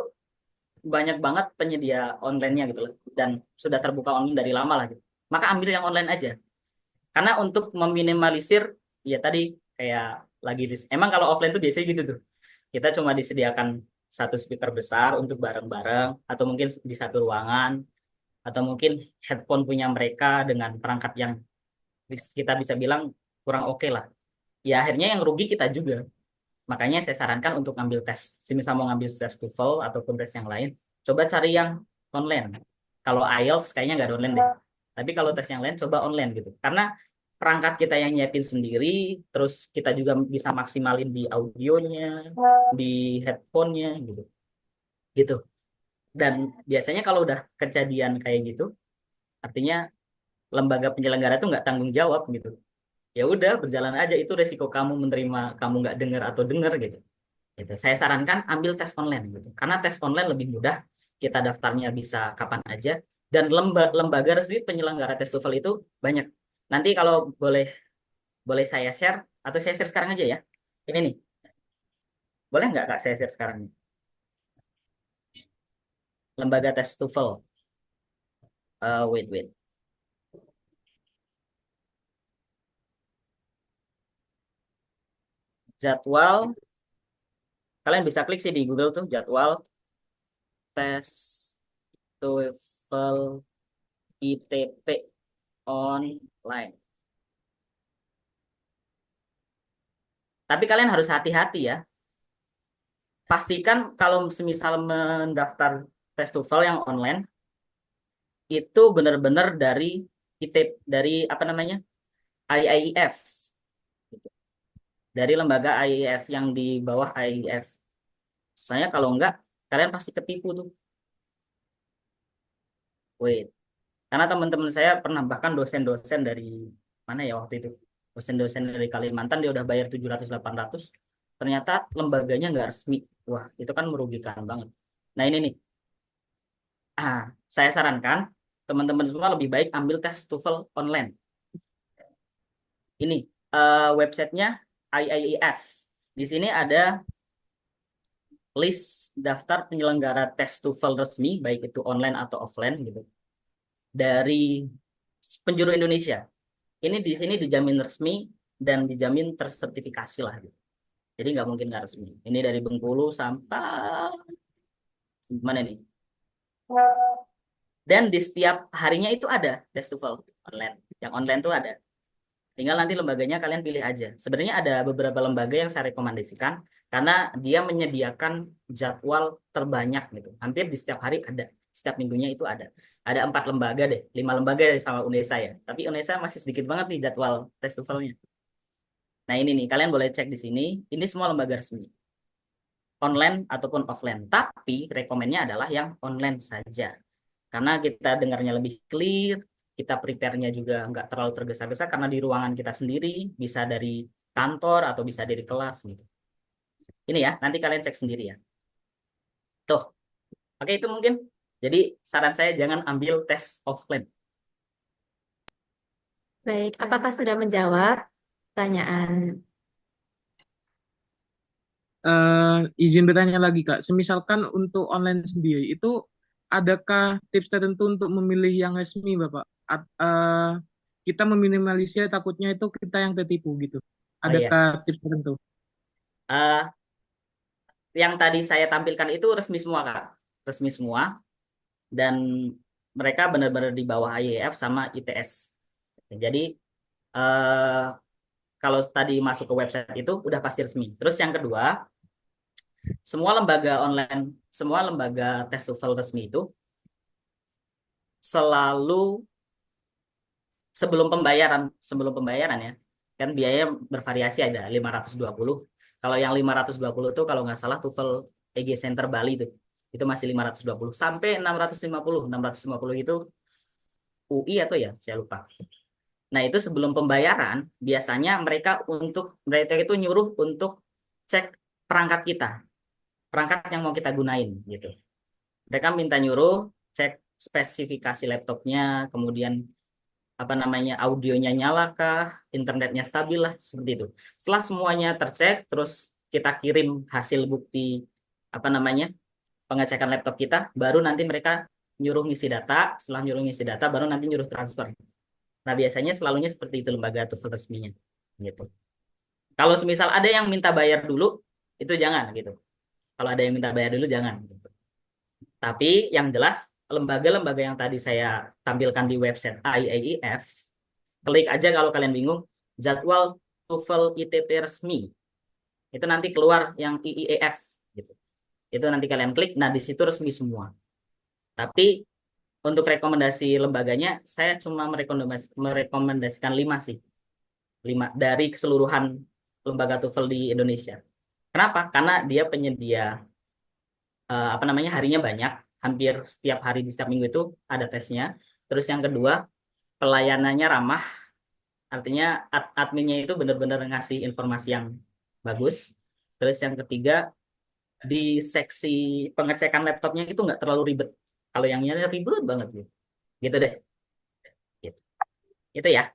banyak banget penyedia online-nya gitu loh. Dan sudah terbuka online dari lama lah gitu. Maka ambil yang online aja. Karena untuk meminimalisir, ya tadi kayak emang kalau offline tuh biasanya gitu tuh. Kita cuma disediakan satu speaker besar untuk bareng-bareng, atau mungkin di satu ruangan, atau mungkin headphone punya mereka dengan perangkat yang kita bisa bilang kurang oke lah. Ya akhirnya yang rugi kita juga. Makanya saya sarankan untuk ngambil tes. Misal mau ngambil tes TOEFL ataupun tes yang lain, coba cari yang online. Kalau IELTS kayaknya nggak ada online deh. Tapi kalau tes yang lain coba online gitu. Karena perangkat kita yang nyiapin sendiri, terus kita juga bisa maksimalin di audionya, di headphone-nya gitu. Gitu. Dan biasanya kalau udah kejadian kayak gitu, artinya lembaga penyelenggara itu nggak tanggung jawab gitu. Ya udah berjalan aja, itu resiko kamu menerima kamu nggak dengar atau dengar gitu. Saya sarankan ambil tes online gitu, karena tes online lebih mudah, kita daftarnya bisa kapan aja, dan lembaga resmi penyelenggara tes TOEFL itu banyak. Nanti kalau boleh saya share, atau saya share sekarang aja ya, ini nih, boleh nggak Kak saya share sekarang nih? Lembaga tes TOEFL. Wait. Jadwal, kalian bisa klik sih di Google tuh, jadwal tes TOEFL ITP online. Tapi kalian harus hati-hati ya. Pastikan kalau semisal mendaftar tes TOEFL yang online, itu benar-benar dari IAIF. dari lembaga IIF yang di bawah IIF. Soalnya kalau enggak, kalian pasti ketipu tuh. Wait, karena teman-teman saya pernah, bahkan dosen-dosen dari mana ya waktu itu, dosen-dosen dari Kalimantan dia udah bayar 700-800, ternyata lembaganya nggak resmi. Wah, itu kan merugikan banget. Nah ini nih, saya sarankan teman-teman semua lebih baik ambil tes TOEFL online. Ini websitenya IIEF. Di sini ada list daftar penyelenggara tes TOEFL resmi, baik itu online atau offline gitu, dari penjuru Indonesia. Ini di sini dijamin resmi dan dijamin tersertifikasi lah gitu. Jadi nggak mungkin nggak resmi. Ini dari Bengkulu sampai mana nih? Dan di setiap harinya itu ada tes TOEFL online. Yang online tuh ada. Tinggal nanti lembaganya kalian pilih aja. Sebenarnya ada beberapa lembaga yang saya rekomendasikan karena dia menyediakan jadwal terbanyak gitu. Hampir di setiap hari ada. Setiap minggunya itu ada. Ada 4 lembaga deh. 5 lembaga sama Unesa ya. Tapi Unesa masih sedikit banget nih jadwal tes TOEFL-nya. Nah ini nih, kalian boleh cek di sini. Ini semua lembaga resmi. Online ataupun offline. Tapi rekomennya adalah yang online saja. Karena kita dengarnya lebih clear, kita prepare-nya juga nggak terlalu tergesa-gesa karena di ruangan kita sendiri, bisa dari kantor atau bisa dari kelas gitu. Ini ya, nanti kalian cek sendiri ya. Tuh, oke itu mungkin. Jadi saran saya jangan ambil tes offline. Baik, apakah sudah menjawab pertanyaan? Izin bertanya lagi Kak, semisalkan untuk online sendiri itu adakah tips tertentu untuk memilih yang resmi Bapak? Kita meminimalisir takutnya itu kita yang tertipu gitu. Oh iya. Adakah tips tertentu? Yang tadi saya tampilkan itu resmi semua Kak, resmi semua, dan mereka benar-benar di bawah IIF sama ITS. Jadi kalau tadi masuk ke website itu udah pasti resmi. Terus yang kedua, semua lembaga online, semua lembaga tes TOEFL resmi itu selalu sebelum pembayaran ya, kan biaya bervariasi, ada 520. Kalau yang 520 itu kalau nggak salah TOEFL EG Center Bali itu masih 520 sampai 650. 650 itu UI atau ya, saya lupa. Nah, itu sebelum pembayaran biasanya mereka itu nyuruh untuk cek perangkat kita. Perangkat yang mau kita gunain gitu. Mereka minta nyuruh cek spesifikasi laptopnya, kemudian audionya nyala kah, internetnya stabil lah, seperti itu. Setelah semuanya tercek, terus kita kirim hasil bukti pengecekan laptop kita, baru nanti mereka nyuruh ngisi data. Setelah nyuruh ngisi data, baru nanti nyuruh transfer. Nah, biasanya selalunya seperti itu lembaga TOEFL resminya gitu. Kalau semisal ada yang minta bayar dulu, itu jangan gitu. Kalau ada yang minta bayar dulu jangan gitu. Tapi yang jelas lembaga-lembaga yang tadi saya tampilkan di website IIEF, klik aja kalau kalian bingung, jadwal TOEFL ITP resmi. Itu nanti keluar yang IIEF gitu. Itu nanti kalian klik, nah di situ resmi semua. Tapi untuk rekomendasi lembaganya, saya cuma merekomendasikan 5 sih. 5 dari keseluruhan lembaga TOEFL di Indonesia. Kenapa? Karena dia penyedia harinya banyak, hampir setiap hari di setiap minggu itu ada tesnya. Terus yang kedua, pelayanannya ramah, artinya adminnya itu benar-benar ngasih informasi yang bagus. Terus yang ketiga, di seksi pengecekan laptopnya itu nggak terlalu ribet. Kalau yang ini ribet banget gitu. Gitu deh. Gitu. Itu ya.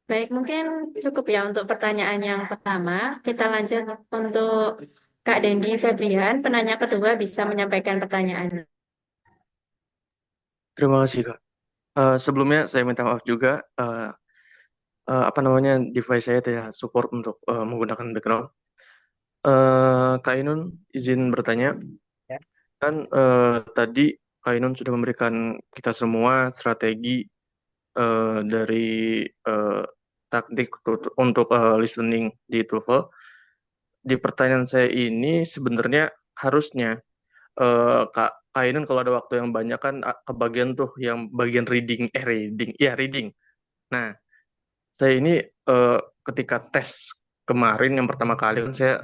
Baik, mungkin cukup ya untuk pertanyaan yang pertama. Kita lanjut untuk Kak Dendi Febrian. Penanya kedua bisa menyampaikan pertanyaan. Terima kasih Kak. Sebelumnya saya minta maaf juga, device saya tidak support untuk menggunakan background. Kak Ainun izin bertanya. Ya. Kan tadi Kak Ainun sudah memberikan kita semua strategi dari taktik untuk listening di TOEFL. Di pertanyaan saya ini sebenarnya harusnya Kak Ainun kalau ada waktu yang banyak kan kebagian tuh yang bagian reading. Nah, saya ini ketika tes kemarin yang pertama kali kan saya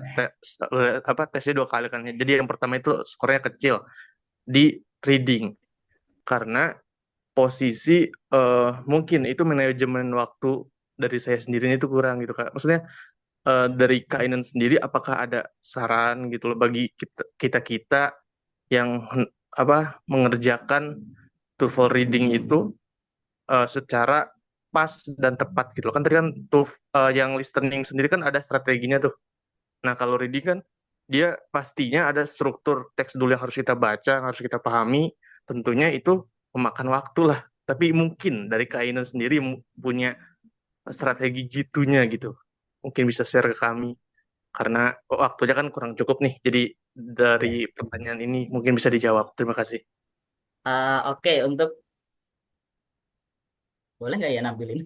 tesnya 2 kali kan. Jadi yang pertama itu skornya kecil di reading karena posisi mungkin itu manajemen waktu dari saya sendiri itu kurang gitu Kak. Maksudnya dari Kak Inan sendiri apakah ada saran gitu loh bagi kita yang mengerjakan TOEFL reading itu secara pas dan tepat gitu loh. Kan tadi kan yang listening sendiri kan ada strateginya tuh. Nah, kalau reading kan dia pastinya ada struktur teks dulu yang harus kita baca, yang harus kita pahami. Tentunya itu memakan waktu lah. Tapi mungkin dari Kak Inan sendiri punya strategi jitu-nya gitu. Mungkin bisa share ke kami. Karena waktunya kan kurang cukup nih. Jadi dari pertanyaan ini mungkin bisa dijawab. Terima kasih. Oke, boleh nggak ya nampilin?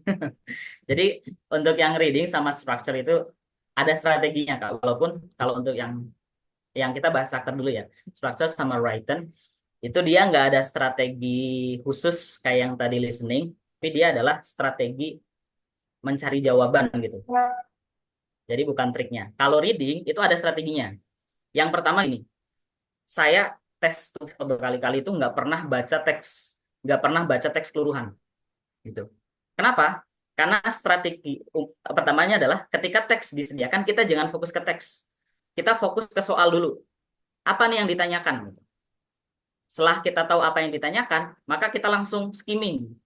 Jadi untuk yang reading sama structure itu ada strateginya Kak. Walaupun kalau untuk yang kita bahas structure dulu ya. Structure sama written itu dia nggak ada strategi khusus kayak yang tadi listening, tapi dia adalah strategi mencari jawaban gitu. Jadi bukan triknya. Kalau reading itu ada strateginya. Yang pertama ini, saya tes TOEFL berkali-kali itu nggak pernah baca teks keseluruhan gitu. Kenapa? Karena strategi pertamanya adalah ketika teks disediakan kita jangan fokus ke teks, kita fokus ke soal dulu. Apa nih yang ditanyakan? Setelah kita tahu apa yang ditanyakan, maka kita langsung skimming.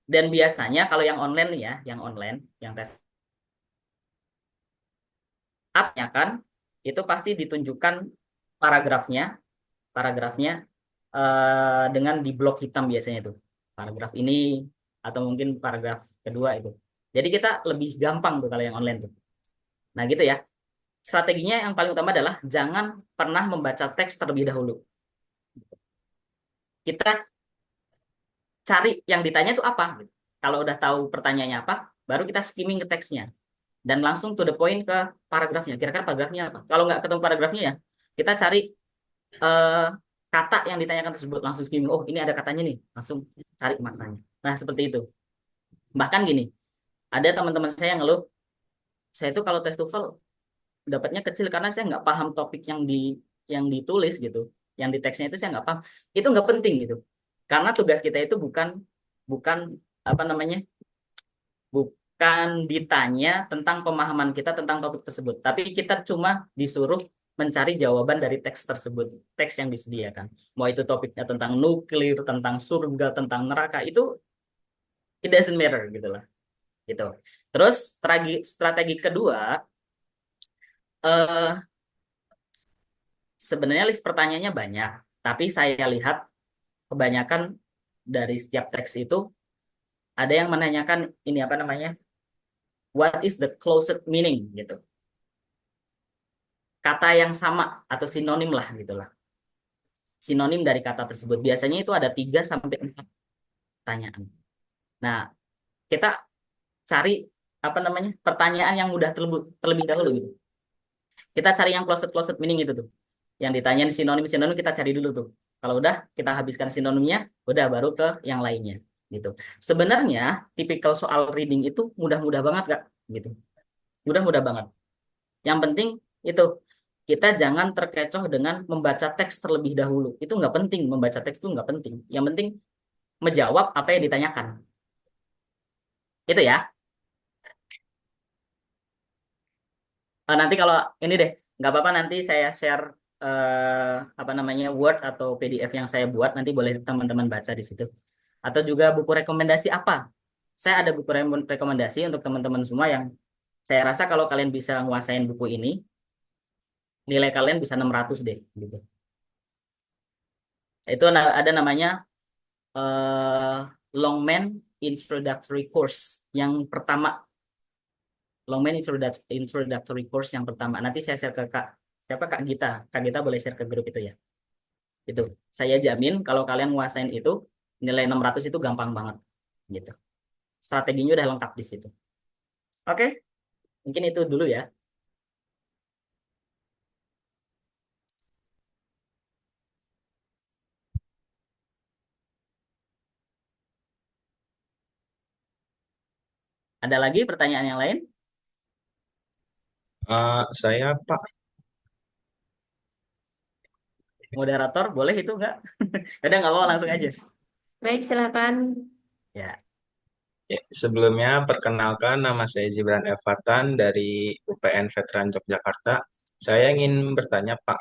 Dan biasanya kalau yang online ya, yang tes up-nya kan, itu pasti ditunjukkan paragrafnya dengan di blok hitam biasanya itu. Paragraf ini atau mungkin paragraf kedua itu. Jadi kita lebih gampang tuh kalau yang online tuh. Nah gitu ya. Strateginya yang paling utama adalah jangan pernah membaca teks terlebih dahulu. Kita cari yang ditanya itu apa. Kalau udah tahu pertanyaannya apa, baru kita skimming ke teksnya. Dan langsung to the point ke paragrafnya. Kira-kira paragrafnya apa? Kalau nggak ketemu paragrafnya ya, kita cari kata yang ditanyakan tersebut. Langsung skimming, oh ini ada katanya nih. Langsung cari maknanya. Nah seperti itu. Bahkan gini, ada teman-teman saya yang ngeluh, saya itu kalau tes TOEFL dapatnya kecil karena saya nggak paham topik yang ditulis gitu, yang di teksnya itu saya nggak paham. Itu nggak penting gitu, karena tugas kita itu bukan bukan apa namanya bukan ditanya tentang pemahaman kita tentang topik tersebut, tapi kita cuma disuruh mencari jawaban dari teks tersebut, teks yang disediakan. Mau itu topiknya tentang nuklir, tentang surga, tentang neraka, itu it doesn't matter gitu lah. Gitu. Terus strategi kedua, sebenarnya list pertanyaannya banyak, tapi saya lihat kebanyakan dari setiap teks itu ada yang menanyakan ini apa namanya, what is the closest meaning gitu, kata yang sama atau sinonim lah gitulah, sinonim dari kata tersebut. Biasanya itu ada 3 sampai 4 pertanyaan. Nah kita cari apa namanya pertanyaan yang mudah terlebih dahulu gitu. Kita cari yang closest meaning itu tuh. Yang ditanyain sinonim kita cari dulu tuh. Kalau udah kita habiskan sinonimnya, udah baru ke yang lainnya gitu. Sebenarnya tipikal soal reading itu mudah-mudah banget Kak gitu. Mudah-mudah banget. Yang penting itu kita jangan terkecoh dengan membaca teks terlebih dahulu. Itu nggak penting, membaca teks itu nggak penting. Yang penting menjawab apa yang ditanyakan. Itu ya. Nanti kalau ini deh, nggak apa-apa nanti saya share apa namanya Word atau PDF yang saya buat, nanti boleh teman-teman baca di situ. Atau juga buku rekomendasi apa? Saya ada buku rekomendasi untuk teman-teman semua yang saya rasa kalau kalian bisa nguasain buku ini, nilai kalian bisa 600 deh gitu. Itu ada namanya Longman Introductory Course yang pertama. Longman Introductory Course yang pertama. Nanti saya share ke Kak Gita. Kak Gita boleh share ke grup itu ya. Itu. Saya jamin kalau kalian nguasain itu, nilai 600 itu gampang banget. Gitu. Strateginya udah lengkap di situ. Oke. Mungkin itu dulu ya. Ada lagi pertanyaan yang lain? Saya Pak. Moderator, boleh itu nggak? Udah nggak apa-apa, langsung aja. Baik, silakan. Ya, Ya, sebelumnya perkenalkan nama saya Jibran Elfatan dari UPN Veteran Yogyakarta. Saya ingin bertanya Pak,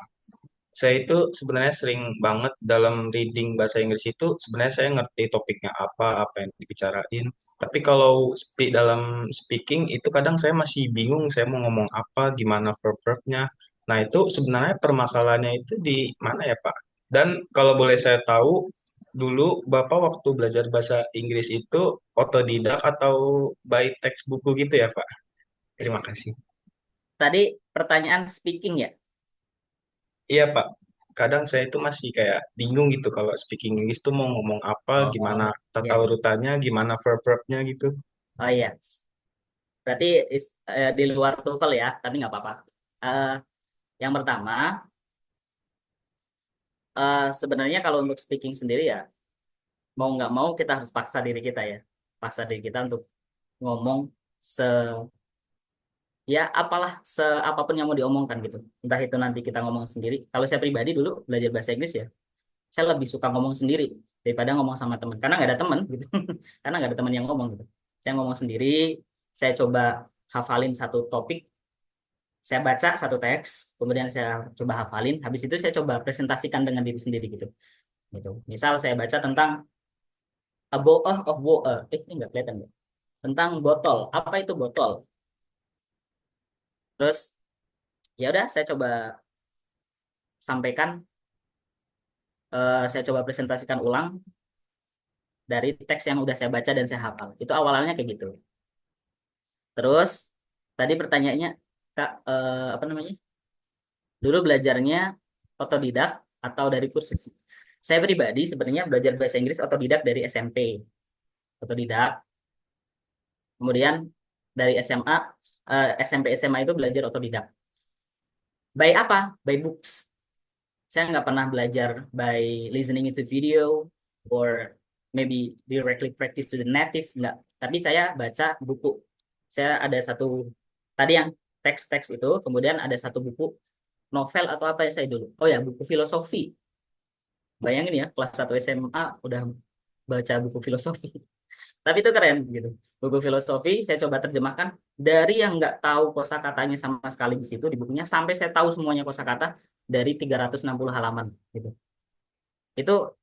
saya itu sebenarnya sering banget dalam reading bahasa Inggris itu sebenarnya saya ngerti topiknya apa yang dibicarain. Tapi kalau dalam speaking itu kadang saya masih bingung saya mau ngomong apa, gimana verb-verbnya. Nah, itu sebenarnya permasalahannya itu di mana ya, Pak? Dan kalau boleh saya tahu, dulu Bapak waktu belajar bahasa Inggris itu otodidak atau by text buku gitu ya, Pak? Terima kasih. tadi pertanyaan speaking ya. Iya Pak, kadang saya itu masih kayak bingung gitu kalau speaking English tuh mau ngomong apa, gimana Oh, tata ya. urutannya, gimana verb-verbnya gitu. Oh iya. Berarti di luar TOEFL ya, tapi nggak apa-apa. Eh, yang pertama, sebenarnya kalau untuk speaking sendiri ya, mau nggak mau kita harus paksa diri kita ya. Paksa diri kita untuk ngomong se ya apalah apapun yang mau diomongkan gitu. Entah itu nanti kita ngomong sendiri. Kalau saya pribadi dulu belajar bahasa Inggris ya, saya lebih suka ngomong sendiri daripada ngomong sama teman. Karena nggak ada teman gitu. Karena nggak ada teman yang ngomong gitu. Saya ngomong sendiri, saya coba hafalin satu topik, saya baca satu teks, kemudian saya coba hafalin, habis itu saya coba presentasikan dengan diri sendiri gitu. Gitu. Misal saya baca tentang a bottle of water, ini nggak kelihatan ya. Tentang botol, apa itu botol? Terus ya udah saya coba sampaikan, saya coba presentasikan ulang dari teks yang udah saya baca dan saya hafal. Itu awalnya kayak gitu. Terus tadi pertanyaannya, Kak, apa namanya? Dulu belajarnya otodidak atau dari kursus? Saya pribadi sebenarnya belajar bahasa Inggris otodidak dari SMP. Otodidak. Kemudian dari SMA, SMP SMA itu belajar otodidak. By apa? By books. Saya nggak pernah belajar by listening into video or maybe directly practice to the native, nggak. Tapi saya baca buku. Saya ada satu, tadi yang teks-teks itu, kemudian ada satu buku novel atau apa ya saya dulu. Oh ya, buku filosofi. Bayangin ya, kelas 1 SMA udah baca buku filosofi. Tapi itu keren gitu. Buku filosofi saya coba terjemahkan dari yang nggak tahu kosakatanya sama sekali di situ di bukunya sampai saya tahu semuanya kosakata dari 360 halaman gitu. Itu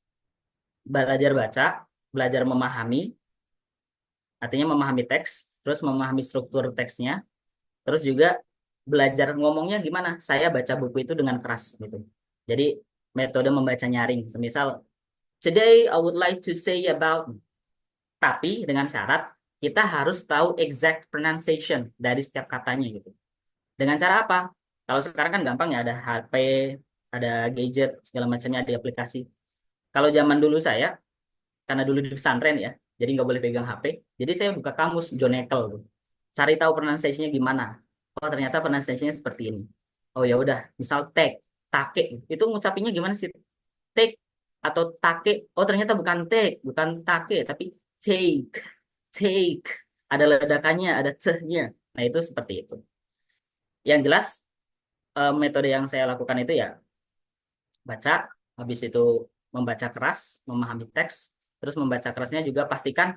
belajar baca, belajar memahami, artinya memahami teks, terus memahami struktur teksnya, terus juga belajar ngomongnya gimana. Saya baca buku itu dengan keras gitu. Jadi metode membaca nyaring, semisal today I would like to say about, tapi dengan syarat kita harus tahu exact pronunciation dari setiap katanya gitu. Dengan cara apa? Kalau sekarang kan gampang ya, ada HP, ada gadget, segala macamnya, ada aplikasi. Kalau zaman dulu saya, karena dulu di pesantren ya, jadi nggak boleh pegang HP, jadi saya buka kamus John Eckel tuh. Cari tahu pronunciation-nya gimana. Oh, ternyata pronunciation-nya seperti ini. Oh ya udah, misal take, itu ngucapinnya gimana sih? Take atau take. Oh, ternyata bukan take, bukan take, tapi take. Take. Ada ledakannya, ada nya. Nah, itu seperti itu. Yang jelas, metode yang saya lakukan itu ya baca, habis itu membaca keras, memahami teks, terus membaca kerasnya juga pastikan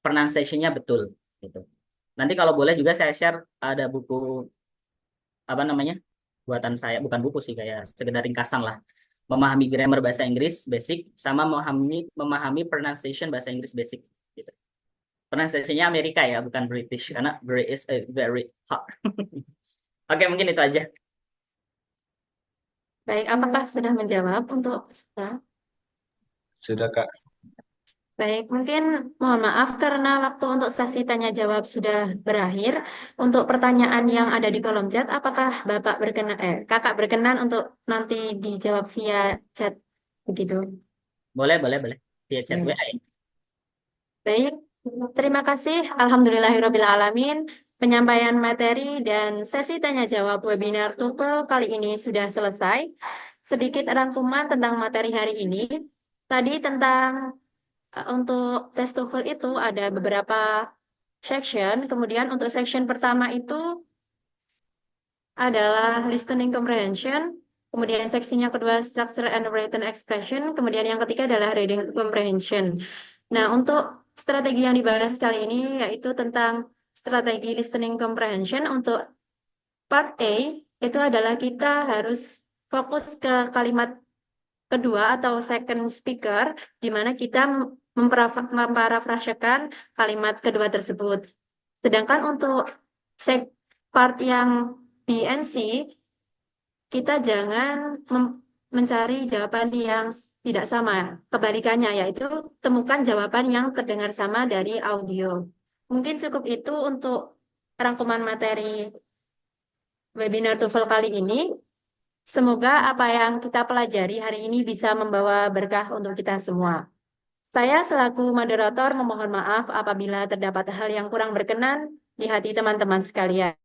pronunciation-nya betul gitu. Nanti kalau boleh juga saya share ada buku apa namanya? Buatan saya, bukan buku sih, kayak sekedar ringkasan lah. Memahami grammar bahasa Inggris basic sama memahami pronunciation bahasa Inggris basic gitu. Pronunciation-nya Amerika ya, bukan British karena British very hard. Oke, mungkin itu aja. Baik, apakah sudah menjawab untuk peserta? Sudah Kak. Baik, mungkin mohon maaf karena waktu untuk sesi tanya jawab sudah berakhir. Untuk pertanyaan yang ada di kolom chat, apakah Kakak berkenan untuk nanti dijawab via chat begitu? Boleh. Via chat WA ya. Baik, terima kasih. Alhamdulillahirrabbilalamin. Penyampaian materi dan sesi tanya jawab webinar TOEFL kali ini sudah selesai. Sedikit rangkuman tentang materi hari ini. Tadi tentang untuk tes TOEFL itu ada beberapa section. Kemudian untuk section pertama itu adalah listening comprehension. Kemudian seksinya kedua structure and written expression. Kemudian yang ketiga adalah reading comprehension. Nah, untuk strategi yang dibahas kali ini yaitu tentang strategi listening comprehension. Untuk part A itu adalah kita harus fokus ke kalimat kedua atau second speaker, di mana kita memparafrasekan kalimat kedua tersebut. Sedangkan untuk part yang B and C, kita jangan mencari jawaban yang tidak sama. Kebalikannya, yaitu temukan jawaban yang terdengar sama dari audio. Mungkin cukup itu untuk rangkuman materi webinar TOEFL kali ini. Semoga apa yang kita pelajari hari ini bisa membawa berkah untuk kita semua. Saya selaku moderator memohon maaf apabila terdapat hal yang kurang berkenan di hati teman-teman sekalian.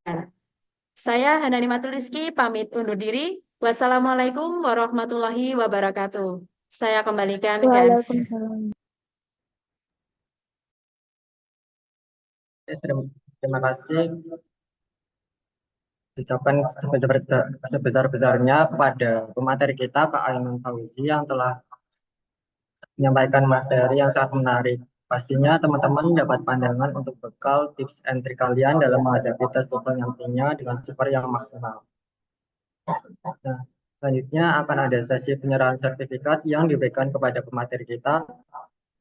Saya Hanani Matul Rizky pamit undur diri. Wassalamualaikum warahmatullahi wabarakatuh. Saya kembalikan ke MC. Terima kasih. Ucapan sebesar-besarnya kepada pemateri kita, Kak Ainun Fauzi, yang telah menyampaikan materi yang sangat menarik. Pastinya teman-teman dapat pandangan untuk bekal tips and trik kalian dalam menghadapi tes TOEFL nantinya dengan skor yang maksimal. Nah, selanjutnya akan ada sesi penyerahan sertifikat yang diberikan kepada pemateri kita.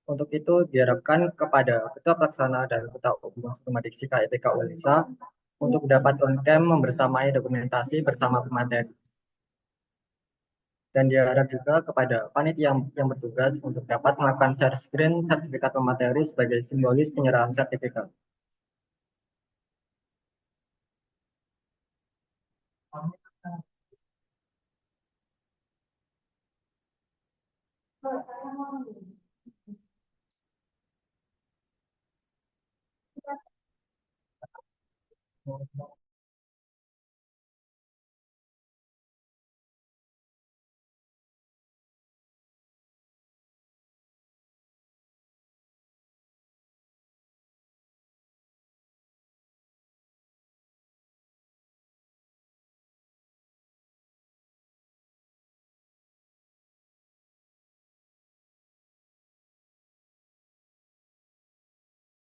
Untuk itu diharapkan kepada Ketua Pelaksana dan Ketua Umum Sistema Diksi KIPK Unesa untuk dapat on-cam membersamai dokumentasi bersama pemateri. Dan diharap juga kepada panitia yang bertugas untuk dapat melakukan share screen sertifikat pemateri sebagai simbolis penyerahan sertifikat.